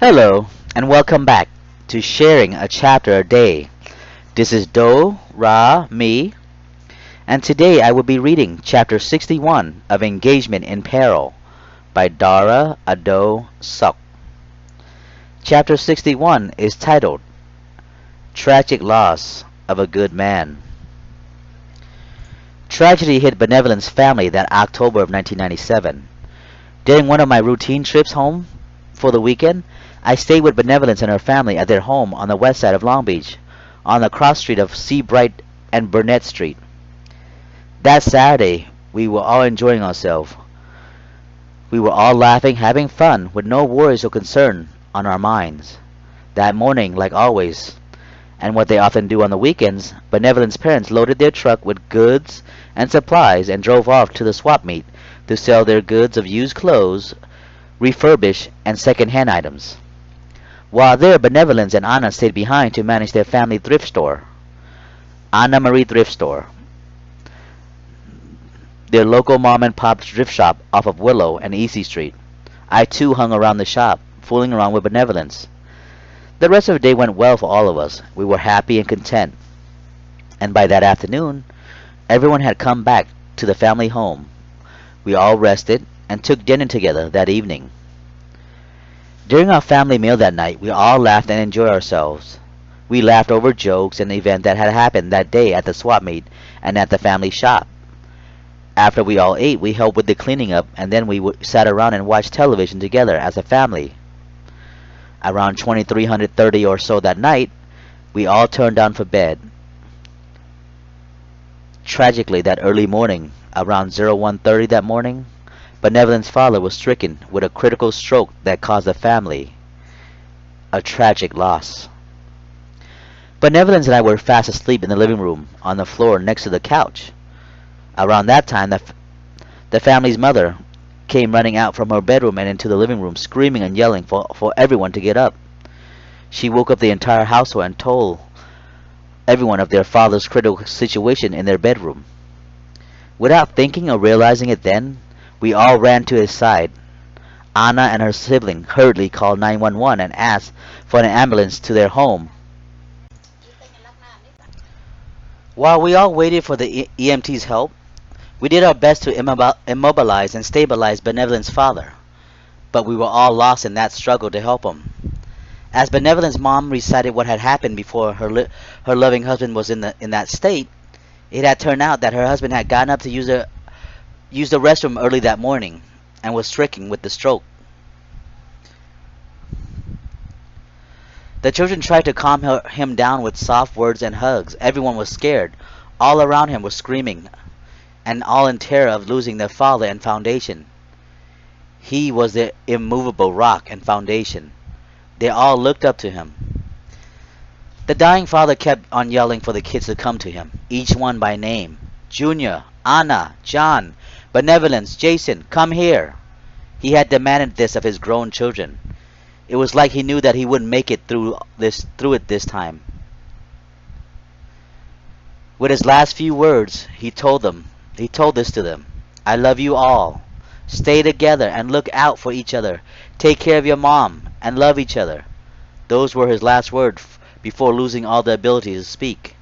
Hello, and welcome back to Sharing a Chapter a Day. This is me, and today I will be reading Chapter 61 of Engagement in Peril by Dara Odoe. Chapter 61 is titled Tragic Loss of a Good Man. Tragedy hit Benevolent's family that October of 1997. During one of my routine trips home for the weekend, I stayed with Benevolence and her family at their home on the west side of Long Beach, on the cross street of Seabright and Burnett Street. That Saturday, we were all enjoying ourselves. We were all laughing, having fun, with no worries or concern on our minds. That morning, like always, and what they often do on the weekends, Benevolent's parents loaded their truck with goods and supplies and drove off to the swap meet to sell their goods of used clothes, refurbished, and second-hand items. While there, Benevolence and Anna stayed behind to manage their family thrift store, Anna Marie Thrift Store, their local mom-and-pop thrift shop off of Willow and Easy Street. I too hung around the shop, fooling around with Benevolence. The rest of the day went well for all of us. We were happy and content. And by that afternoon, everyone had come back to the family home. We all rested and took dinner together that evening. During our family meal that night, we all laughed and enjoyed ourselves. We laughed over jokes and events that had happened that day at the swap meet and at the family shop. After we all ate, we helped with the cleaning up, and then we sat around and watched television together as a family. Around 2330 or so that night, we all turned down for bed. Tragically, that early morning, around 0130 that morning, Benevolent's father was stricken with a critical stroke that caused the family a tragic loss. Benevolence and I were fast asleep in the living room on the floor next to the couch. Around that time, the family's mother came running out from her bedroom and into the living room, screaming and yelling for everyone to get up. She woke up the entire household and told everyone of their father's critical situation in their bedroom. Without thinking or realizing it then, we all ran to his side. Anna and her sibling hurriedly called 911 and asked for an ambulance to their home. While we all waited for the EMT's help, we did our best to immobilize and stabilize Benevolent's father, but we were all lost in that struggle to help him. As Benevolent's mom recited what had happened before her loving husband was in that state, it had turned out that her husband had gotten up to use the restroom early that morning and was stricken with the stroke. The children tried to calm him down with soft words and hugs. Everyone was scared. All around him was screaming, and all in terror of losing their father and foundation. He was their immovable rock and foundation. They all looked up to him. The dying father kept on yelling for the kids to come to him, each one by name. Junior, Anna, John, Benevolence, Jason, come here. He had demanded this of his grown children. It was like he knew that he wouldn't make it through it this time. With his last few words, he told this to them. I love you all. Stay together and look out for each other. Take care of your mom and love each other. Those were his last words before losing all the ability to speak.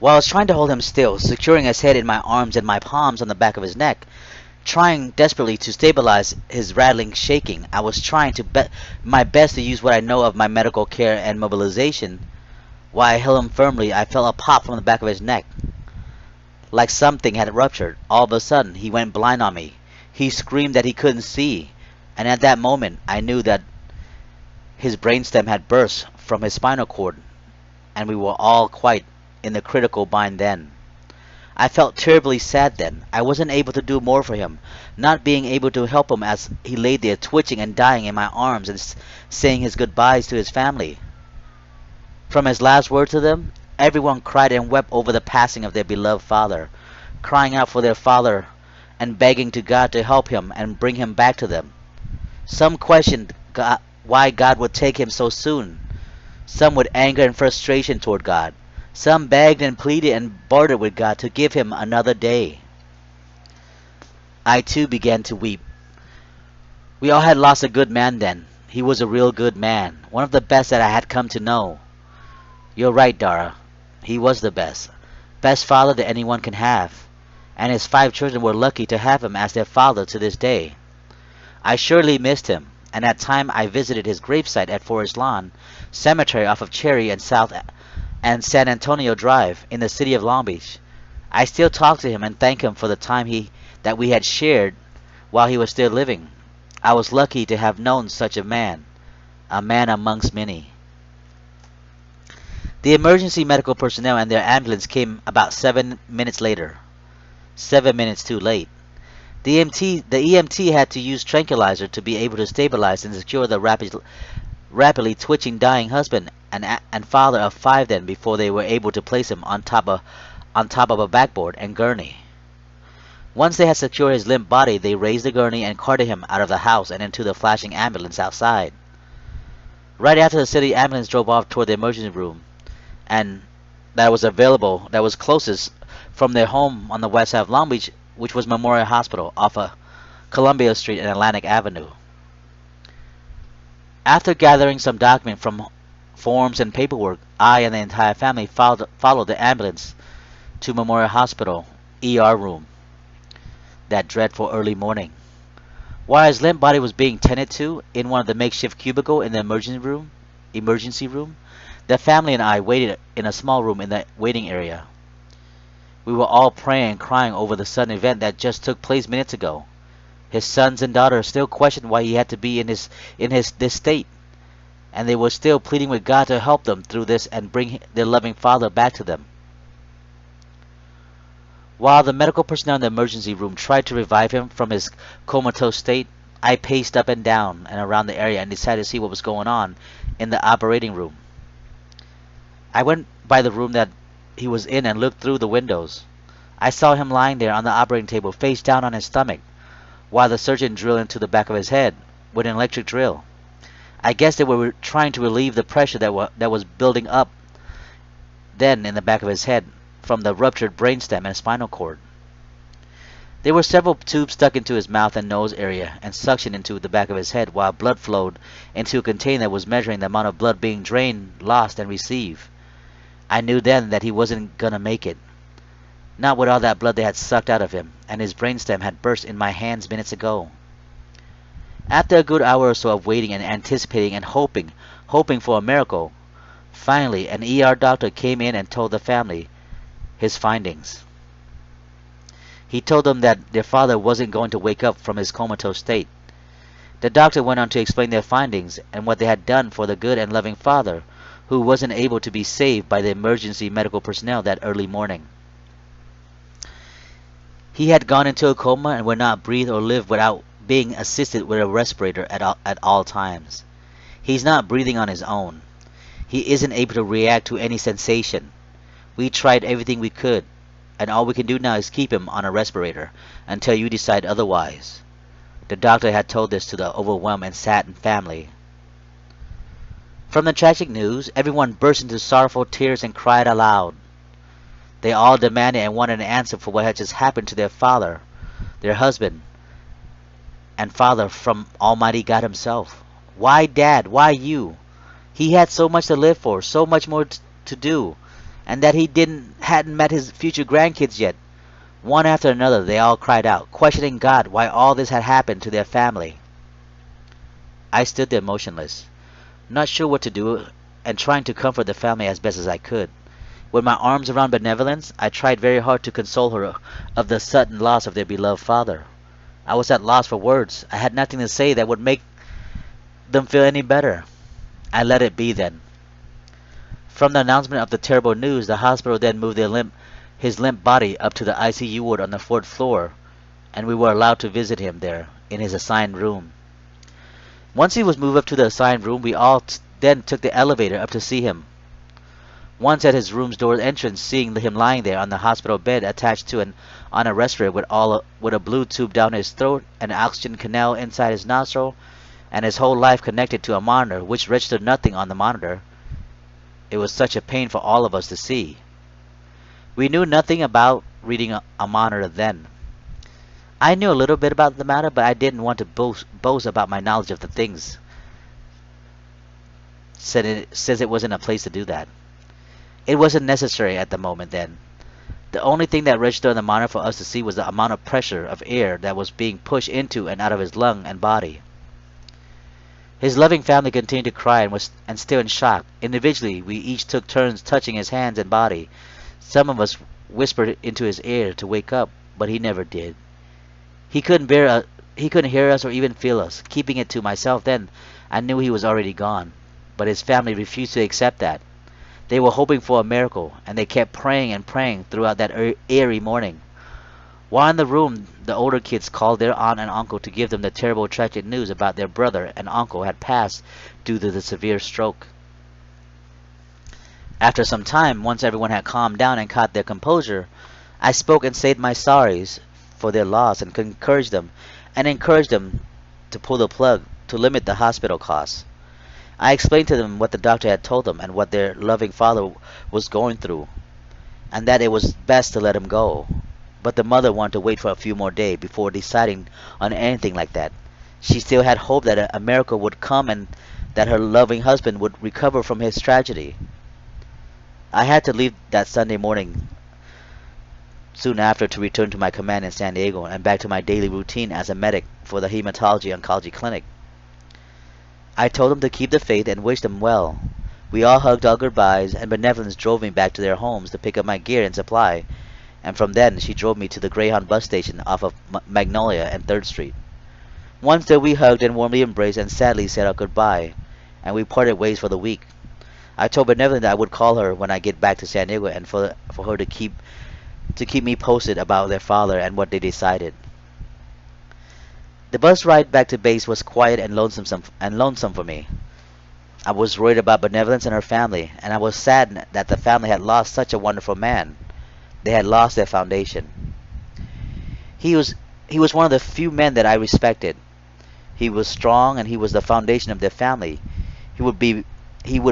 While I was trying to hold him still, securing his head in my arms and my palms on the back of his neck, trying desperately to stabilize his rattling shaking, I was trying my best to use what I know of my medical care and mobilization. While I held him firmly, I felt a pop from the back of his neck. Like something had ruptured. All of a sudden, he went blind on me. He screamed that he couldn't see, and at that moment, I knew that his brainstem had burst from his spinal cord, and we were all quite in the critical bind then. I felt terribly sad then. I wasn't able to do more for him, not being able to help him as he lay there twitching and dying in my arms and saying his goodbyes to his family. From his last words to them, everyone cried and wept over the passing of their beloved father, crying out for their father and begging to God to help him and bring him back to them. Some questioned why God would take him so soon. Some with anger and frustration toward God. Some begged and pleaded and bartered with God to give him another day. I too began to weep. We all had lost a good man then, He was a real good man, one of the best that I had come to know. You're right, Dara. He was the best. Best father that anyone can have. And his 5 children were lucky to have him as their father to this day. I surely missed him, and at time I visited his gravesite at Forest Lawn Cemetery off of Cherry and South and San Antonio Drive in the city of Long Beach. I still talk to him and thank him for the time he that we had shared while he was still living. I was lucky to have known such a man amongst many. The emergency medical personnel and their ambulance came about 7 minutes later. 7 minutes too late. The EMT had to use tranquilizer to be able to stabilize and secure the rapidly twitching dying husband and father of 5 then before they were able to place him on top of a backboard and gurney. Once they had secured his limp body, they raised the gurney and carted him out of the house and into the flashing ambulance outside. Right after the city ambulance drove off toward the emergency room, and that was closest from their home on the west side of Long Beach, which was Memorial Hospital off of Columbia Street and Atlantic Avenue. After gathering some document from forms and paperwork, I and the entire family followed the ambulance to Memorial Hospital ER room that dreadful early morning. While his limp body was being tended to in one of the makeshift cubicle in the emergency room, the family and I waited in a small room in the waiting area. We were all praying and crying over the sudden event that just took place minutes ago. His sons and daughters still questioned why he had to be in this state, and they were still pleading with God to help them through this and bring their loving father back to them. While the medical personnel in the emergency room tried to revive him from his comatose state, I paced up and down and around the area and decided to see what was going on in the operating room. I went by the room that he was in and looked through the windows. I saw him lying there on the operating table, face down on his stomach, while the surgeon drilled into the back of his head with an electric drill. I guess they were trying to relieve the pressure that was building up then in the back of his head from the ruptured brainstem and spinal cord. There were several tubes stuck into his mouth and nose area and suctioned into the back of his head while blood flowed into a container that was measuring the amount of blood being drained, lost, and received. I knew then that he wasn't gonna make it. Not with all that blood they had sucked out of him, and his brainstem had burst in my hands minutes ago. After a good hour or so of waiting and anticipating and hoping for a miracle, finally an ER doctor came in and told the family his findings. He told them that their father wasn't going to wake up from his comatose state. The doctor went on to explain their findings and what they had done for the good and loving father who wasn't able to be saved by the emergency medical personnel that early morning. He had gone into a coma and would not breathe or live without being assisted with a respirator at all times. He's not breathing on his own. He isn't able to react to any sensation. We tried everything we could, and all we can do now is keep him on a respirator until you decide otherwise. The doctor had told this to the overwhelmed and saddened family. From the tragic news, everyone burst into sorrowful tears and cried aloud. They all demanded and wanted an answer for what had just happened to their father, their husband, and father from Almighty God himself. Why, Dad? Why you? He had so much to live for, so much more to do, and that he hadn't met his future grandkids yet. One after another, they all cried out, questioning God why all this had happened to their family. I stood there motionless, not sure what to do, and trying to comfort the family as best as I could. With my arms around Benevolence, I tried very hard to console her of the sudden loss of their beloved father. I was at loss for words. I had nothing to say that would make them feel any better. I let it be then. From the announcement of the terrible news, the hospital then moved his limp body up to the ICU ward on the 4th floor, and we were allowed to visit him there in his assigned room. Once he was moved up to the assigned room, we all then took the elevator up to see him. Once at his room's door entrance, seeing him lying there on the hospital bed attached to on a respirator with a blue tube down his throat, an oxygen canal inside his nostril, and his whole life connected to a monitor which registered nothing on the monitor. It was such a pain for all of us to see. We knew nothing about reading a monitor then. I knew a little bit about the matter, but I didn't want to boast about my knowledge of the things says it wasn't a place to do that. It wasn't necessary at the moment then. The only thing that registered on the monitor for us to see was the amount of pressure of air that was being pushed into and out of his lung and body. His loving family continued to cry and was still in shock. Individually, we each took turns touching his hands and body. Some of us whispered into his ear to wake up, but he never did. He couldn't hear us or even feel us. Keeping it to myself then, I knew he was already gone. But his family refused to accept that. They were hoping for a miracle, and they kept praying and praying throughout that eerie morning. While in the room, the older kids called their aunt and uncle to give them the terrible tragic news about their brother and uncle had passed due to the severe stroke. After some time, once everyone had calmed down and caught their composure, I spoke and said my sorries for their loss and encouraged them to pull the plug to limit the hospital costs. I explained to them what the doctor had told them and what their loving father was going through, and that it was best to let him go. But the mother wanted to wait for a few more days before deciding on anything like that. She still had hope that a miracle would come and that her loving husband would recover from his tragedy. I had to leave that Sunday morning soon after to return to my command in San Diego and back to my daily routine as a medic for the hematology oncology clinic. I told them to keep the faith and wished them well. We all hugged our goodbyes, and Benevolence drove me back to their homes to pick up my gear and supply, and from then she drove me to the Greyhound bus station off of Magnolia and 3rd Street. Once there we hugged and warmly embraced and sadly said our goodbye, and we parted ways for the week. I told Benevolence that I would call her when I get back to San Diego and for her to keep me posted about their father and what they decided. The bus ride back to base was quiet and lonesome for me. I was worried about Benevolence and her family, and I was saddened that the family had lost such a wonderful man. They had lost their foundation. He was one of the few men that I respected. He was strong and he was the foundation of their family. He would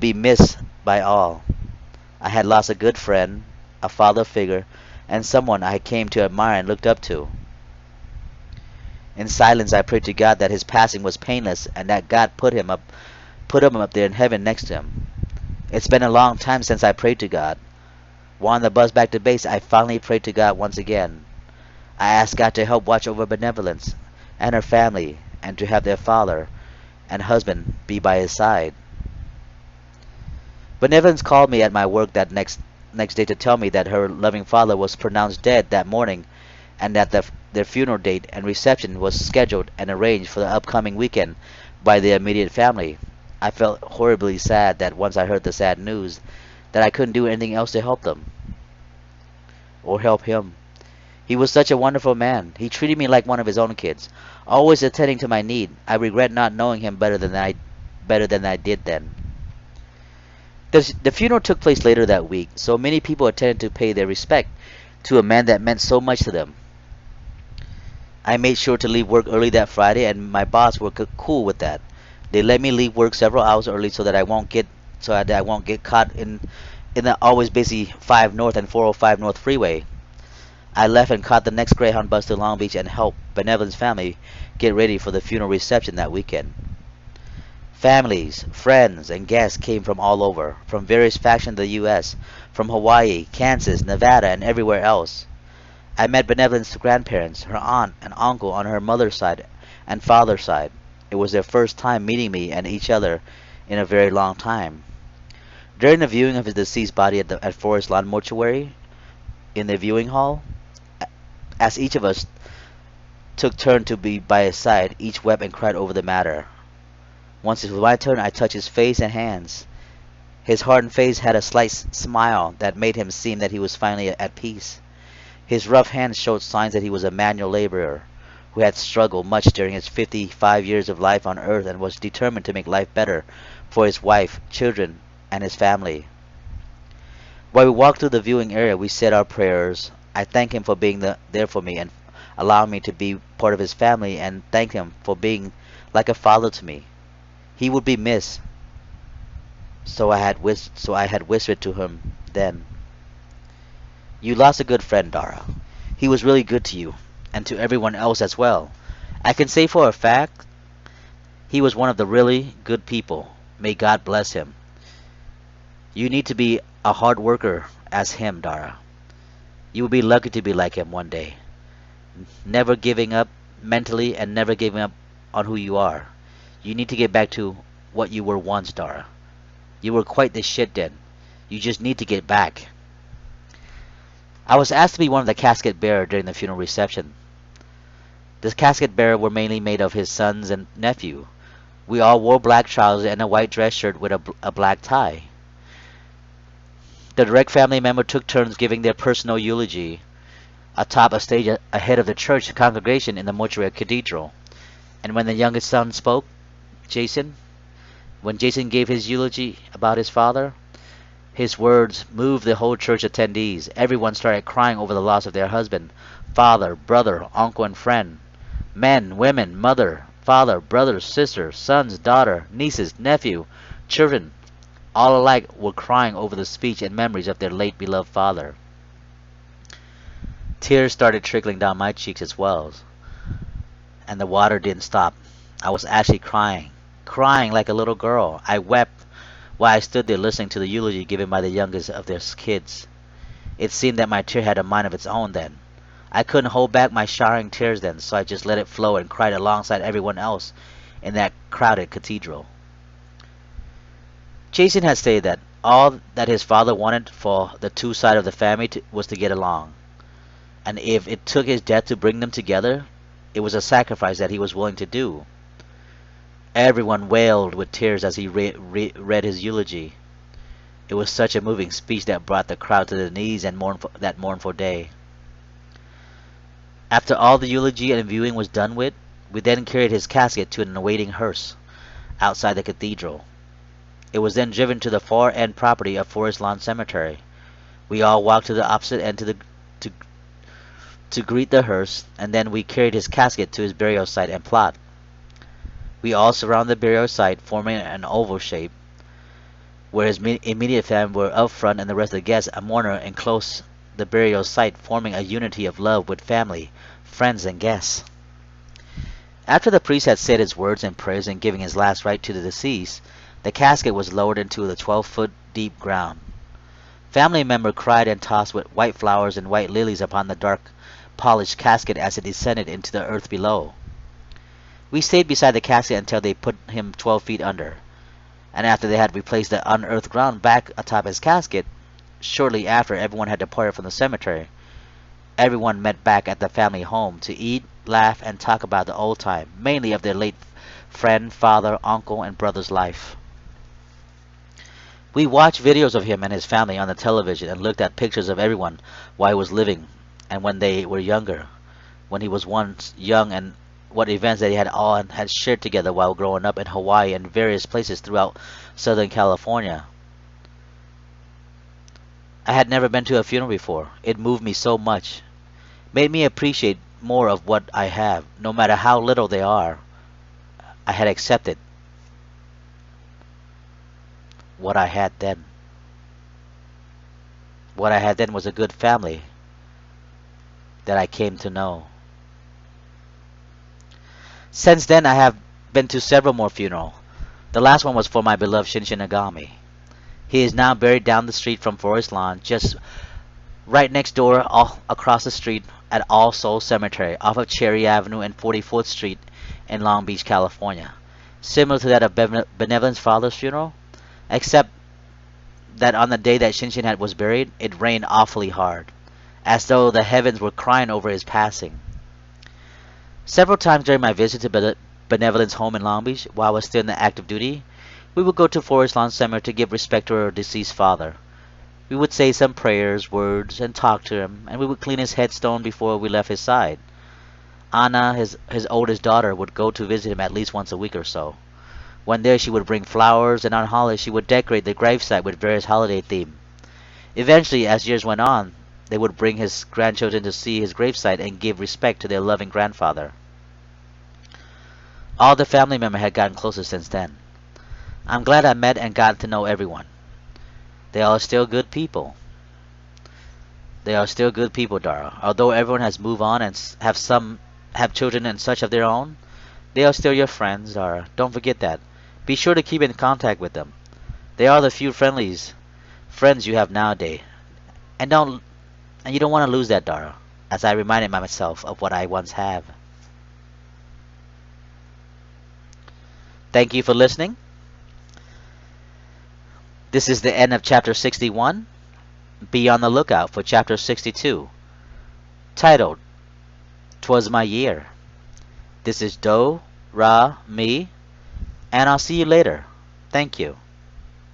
be missed by all. I had lost a good friend, a father figure, and someone I came to admire and looked up to. In silence, I prayed to God that his passing was painless and that God put him up there in heaven next to him. It's been a long time since I prayed to God. While on the bus back to base, I finally prayed to God once again. I asked God to help watch over Benevolence and her family and to have their father and husband be by his side. Benevolence called me at my work that next day to tell me that her loving father was pronounced dead that morning and that their funeral date and reception was scheduled and arranged for the upcoming weekend by the immediate family. I felt horribly sad that once I heard the sad news that I couldn't do anything else to help them or help him. He was such a wonderful man. He treated me like one of his own kids, always attending to my need. I regret not knowing him better than I did then. The funeral took place later that week, so many people attended to pay their respect to a man that meant so much to them. I made sure to leave work early that Friday, and my boss were cool with that. They let me leave work several hours early so that I won't get caught in the always busy 5 North and 405 North freeway. I left and caught the next Greyhound bus to Long Beach and helped Benevolence family get ready for the funeral reception that weekend. Families, friends, and guests came from all over, from various factions of the U.S., from Hawaii, Kansas, Nevada, and everywhere else. I met Benevolence's grandparents, her aunt and uncle on her mother's side and father's side. It was their first time meeting me and each other in a very long time. During the viewing of his deceased body at Forest Lawn Mortuary, in the viewing hall, as each of us took turn to be by his side, each wept and cried over the matter. Once it was my turn, I touched his face and hands. His hardened face had a slight smile that made him seem that he was finally at peace. His rough hands showed signs that he was a manual laborer who had struggled much during his 55 years of life on earth and was determined to make life better for his wife, children, and his family. While we walked through the viewing area, we said our prayers. I thanked him for being there for me and allowing me to be part of his family, and thanked him for being like a father to me. He would be missed, so I had whispered to him then. You lost a good friend, Dara. He was really good to you, and to everyone else as well. I can say for a fact, he was one of the really good people. May God bless him. You need to be a hard worker as him, Dara. You will be lucky to be like him one day. Never giving up mentally and never giving up on who you are. You need to get back to what you were once, Dara. You were quite the shit then. You just need to get back. I was asked to be one of the casket bearer during the funeral reception. The casket bearer were mainly made of his sons and nephew. We all wore black trousers and a white dress shirt with a black tie. The direct family member took turns giving their personal eulogy atop a stage ahead of the church congregation in the mortuary cathedral. And when the youngest son spoke, Jason, when Jason gave his eulogy about his father, his words moved the whole church attendees. Everyone started crying over the loss of their husband, father, brother, uncle, and friend. Men, women, mother, father, brother, sister, sons, daughter, nieces, nephew, children, all alike were crying over the speech and memories of their late beloved father. Tears started trickling down my cheeks as well, and the water didn't stop. I was actually crying like a little girl. I wept while I stood there listening to the eulogy given by the youngest of their kids. It seemed that my tear had a mind of its own then. I couldn't hold back my showering tears then, so I just let it flow and cried alongside everyone else in that crowded cathedral. Jason had stated that all that his father wanted for the two sides of the family was to get along, and if it took his death to bring them together, it was a sacrifice that he was willing to do. Everyone wailed with tears as he read his eulogy. It was such a moving speech that brought the crowd to their knees and that mournful day. After all the eulogy and viewing was done with, we then carried his casket to an awaiting hearse outside the cathedral. It was then driven to the far end property of Forest Lawn Cemetery. We all walked to the opposite end to greet the hearse, and then we carried his casket to his burial site and plot. We all surrounded the burial site, forming an oval shape, where his immediate family were up front and the rest of the guests, a mourner, enclosed the burial site, forming a unity of love with family, friends, and guests. After the priest had said his words and prayers and giving his last rite to the deceased, the casket was lowered into the 12-foot deep ground. Family members cried and tossed with white flowers and white lilies upon the dark, polished casket as it descended into the earth below. We stayed beside the casket until they put him 12 feet under, and after they had replaced the unearthed ground back atop his casket, shortly after everyone had departed from the cemetery, everyone met back at the family home to eat, laugh, and talk about the old time, mainly of their late friend, father, uncle, and brother's life. We watched videos of him and his family on the television and looked at pictures of everyone while he was living and when they were younger, when he was once young, and what events that he had shared together while growing up in Hawaii and various places throughout Southern California. I had never been to a funeral before. It moved me so much, made me appreciate more of what I have, no matter how little they are. I had accepted what I had then. What I had then was a good family that I came to know. Since then, I have been to several more funerals. The last one was for my beloved Shinshin Nagami. He is now buried down the street from Forest Lawn, just right next door, all across the street at All Souls Cemetery, off of Cherry Avenue and 44th Street in Long Beach, California. Similar to that of Benevolent's father's funeral, except that on the day that Shinshin was buried, it rained awfully hard, as though the heavens were crying over his passing. Several times during my visit to Benevolent's home in Long Beach, while I was still in the active duty, we would go to Forest Lawn Cemetery to give respect to our deceased father. We would say some prayers, words, and talk to him, and we would clean his headstone before we left his side. Anna, his oldest daughter, would go to visit him at least once a week or so. When there, she would bring flowers, and on holidays she would decorate the gravesite with various holiday themes. Eventually, as years went on, they would bring his grandchildren to see his gravesite and give respect to their loving grandfather. All the family members had gotten closer since then. I'm glad I met and got to know everyone. They are still good people. They are still good people, Dara. Although everyone has moved on and have children and such of their own, they are still your friends, Dara. Don't forget that. Be sure to keep in contact with them. They are the few friends you have nowadays, and you don't want to lose that, Dara. As I reminded myself of what I once have. Thank you for listening. This is the end of chapter 61. Be on the lookout for chapter 62, titled "'Twas My Year." This is Do, Ra, Me, and I'll see you later. Thank you.